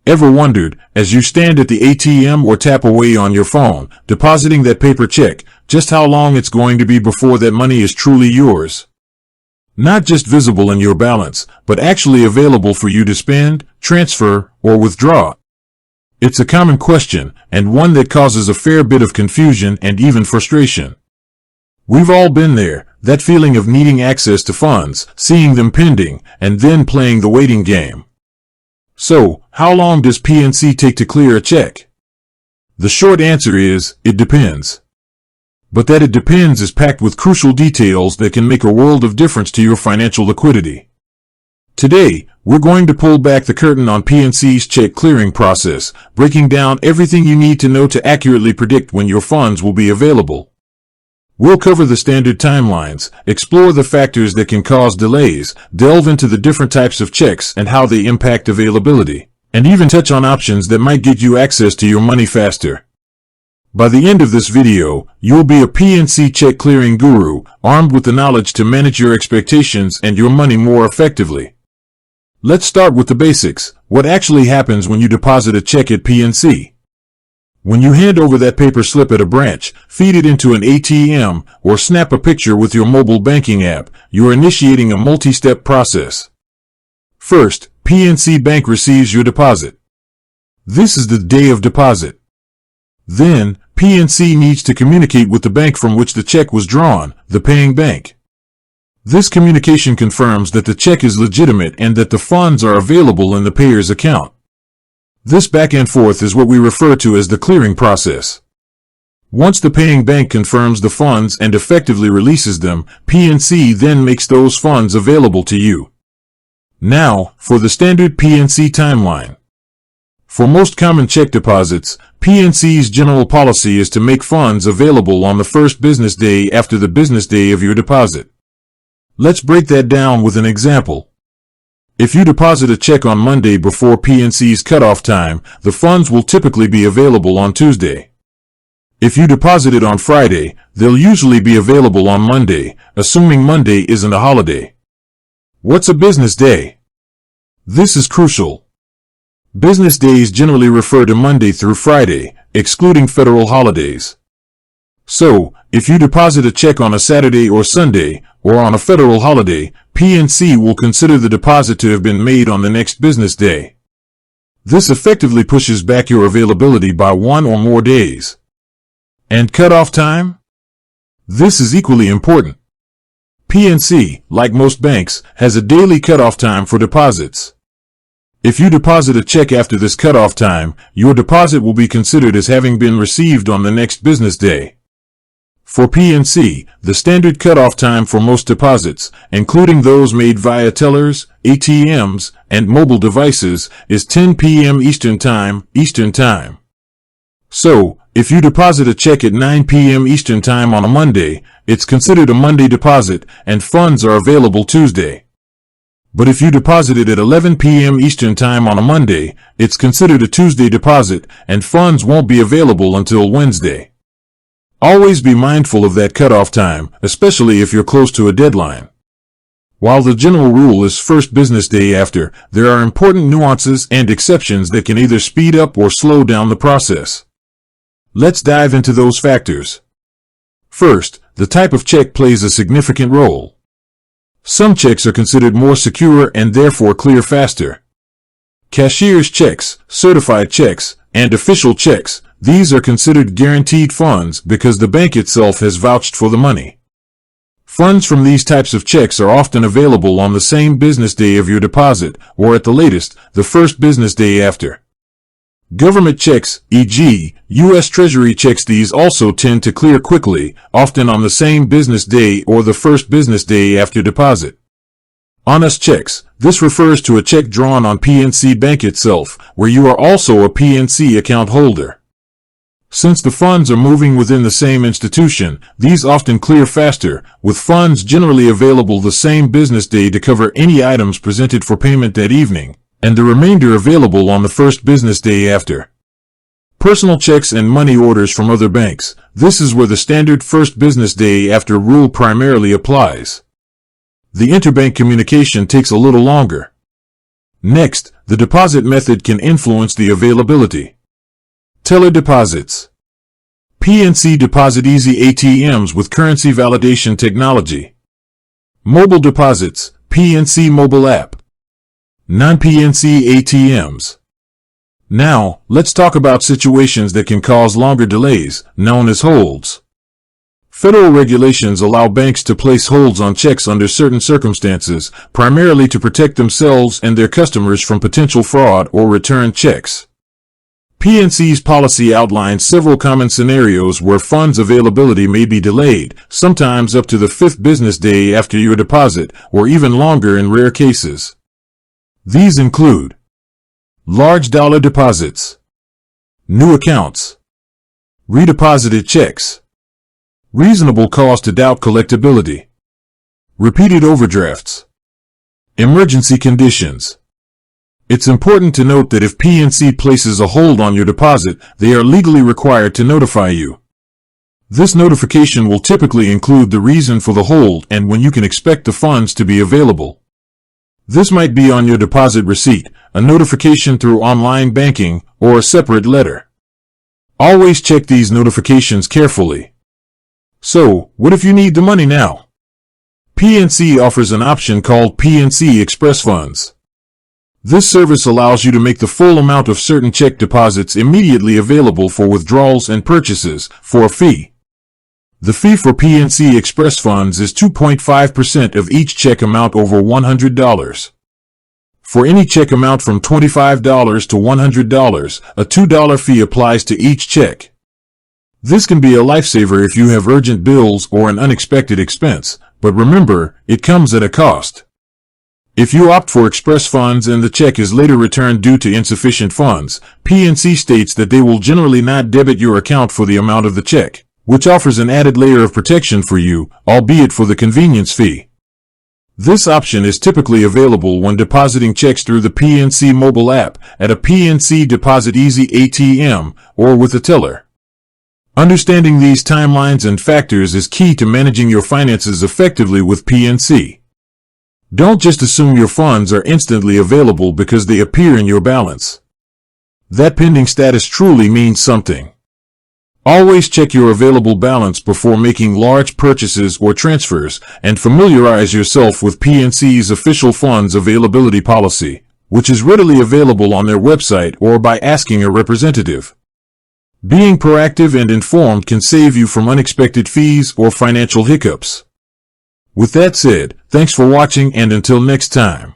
Ever wondered, as you stand at the ATM or tap away on your phone, depositing that paper check, just how long it's going to be before that money is truly yours? Not just visible in your balance, but actually available for you to spend, transfer, or withdraw. It's a common question, and one that causes a fair bit of confusion and even frustration. We've all been there, that feeling of needing access to funds, seeing them pending, and then playing the waiting game. So, how long does PNC take to clear a check? The short answer is, it depends. But that it depends is packed with crucial details that can make a world of difference to your financial liquidity. Today, we're going to pull back the curtain on PNC's check clearing process, breaking down everything you need to know to accurately predict when your funds will be available. We'll cover the standard timelines, explore the factors that can cause delays, delve into the different types of checks and how they impact availability, and even touch on options that might get you access to your money faster. By the end of this video, you'll be a PNC check clearing guru, armed with the knowledge to manage your expectations and your money more effectively. Let's start with the basics. What actually happens when you deposit a check at PNC? When you hand over that paper slip at a branch, feed it into an ATM, or snap a picture with your mobile banking app, you're initiating a multi-step process. First, PNC Bank receives your deposit. This is the day of deposit. Then, PNC needs to communicate with the bank from which the check was drawn, the paying bank. This communication confirms that the check is legitimate and that the funds are available in the payer's account. This back and forth is what we refer to as the clearing process. Once the paying bank confirms the funds and effectively releases them, PNC then makes those funds available to you. Now, for the standard PNC timeline. For most common check deposits, PNC's general policy is to make funds available on the first business day after the business day of your deposit. Let's break that down with an example. If you deposit a check on Monday before PNC's cutoff time, the funds will typically be available on Tuesday. If you deposit it on Friday, they'll usually be available on Monday, assuming Monday isn't a holiday. What's a business day? This is crucial. Business days generally refer to Monday through Friday, excluding federal holidays. So, if you deposit a check on a Saturday or Sunday, or on a federal holiday, PNC will consider the deposit to have been made on the next business day. This effectively pushes back your availability by 1 or more days. And cutoff time? This is equally important. PNC, like most banks, has a daily cutoff time for deposits. If you deposit a check after this cutoff time, your deposit will be considered as having been received on the next business day. For PNC, the standard cutoff time for most deposits, including those made via tellers, ATMs, and mobile devices, is 10 p.m. Eastern Time. So, if you deposit a check at 9 p.m. Eastern Time on a Monday, it's considered a Monday deposit, and funds are available Tuesday. But if you deposit it at 11 p.m. Eastern Time on a Monday, it's considered a Tuesday deposit, and funds won't be available until Wednesday. Always be mindful of that cutoff time, especially if you're close to a deadline. While the general rule is first business day after, there are important nuances and exceptions that can either speed up or slow down the process. Let's dive into those factors. First, the type of check plays a significant role. Some checks are considered more secure and therefore clear faster. Cashier's checks, certified checks, and official checks, these are considered guaranteed funds because the bank itself has vouched for the money. Funds from these types of checks are often available on the same business day of your deposit, or at the latest, the first business day after. Government checks, e.g., U.S. Treasury checks, these also tend to clear quickly, often on the same business day or the first business day after deposit. Honest checks, this refers to a check drawn on PNC Bank itself, where you are also a PNC account holder. Since the funds are moving within the same institution, these often clear faster, with funds generally available the same business day to cover any items presented for payment that evening, and the remainder available on the first business day after. Personal checks and money orders from other banks, this is where the standard first business day after rule primarily applies. The interbank communication takes a little longer. Next, the deposit method can influence the availability. Teller deposits. PNC Deposit Easy ATMs with currency validation technology. Mobile deposits, PNC mobile app. Non-PNC ATMs. Now, let's talk about situations that can cause longer delays, known as holds. Federal regulations allow banks to place holds on checks under certain circumstances, primarily to protect themselves and their customers from potential fraud or returned checks. PNC's policy outlines several common scenarios where funds availability may be delayed, sometimes up to the 5th business day after your deposit, or even longer in rare cases. These include large dollar deposits, new accounts, redeposited checks, reasonable cause to doubt collectability, repeated overdrafts, emergency conditions. It's important to note that if PNC places a hold on your deposit, they are legally required to notify you. This notification will typically include the reason for the hold and when you can expect the funds to be available. This might be on your deposit receipt, a notification through online banking, or a separate letter. Always check these notifications carefully. So, what if you need the money now? PNC offers an option called PNC Express Funds. This service allows you to make the full amount of certain check deposits immediately available for withdrawals and purchases, for a fee. The fee for PNC Express Funds is 2.5% of each check amount over $100. For any check amount from $25 to $100, a $2 fee applies to each check. This can be a lifesaver if you have urgent bills or an unexpected expense, but remember, it comes at a cost. If you opt for express funds and the check is later returned due to insufficient funds, PNC states that they will generally not debit your account for the amount of the check, which offers an added layer of protection for you, albeit for the convenience fee. This option is typically available when depositing checks through the PNC mobile app, at a PNC Deposit Easy ATM, or with a teller. Understanding these timelines and factors is key to managing your finances effectively with PNC. Don't just assume your funds are instantly available because they appear in your balance. That pending status truly means something. Always check your available balance before making large purchases or transfers, and familiarize yourself with PNC's official funds availability policy, which is readily available on their website or by asking a representative. Being proactive and informed can save you from unexpected fees or financial hiccups. With that said, thanks for watching, and until next time.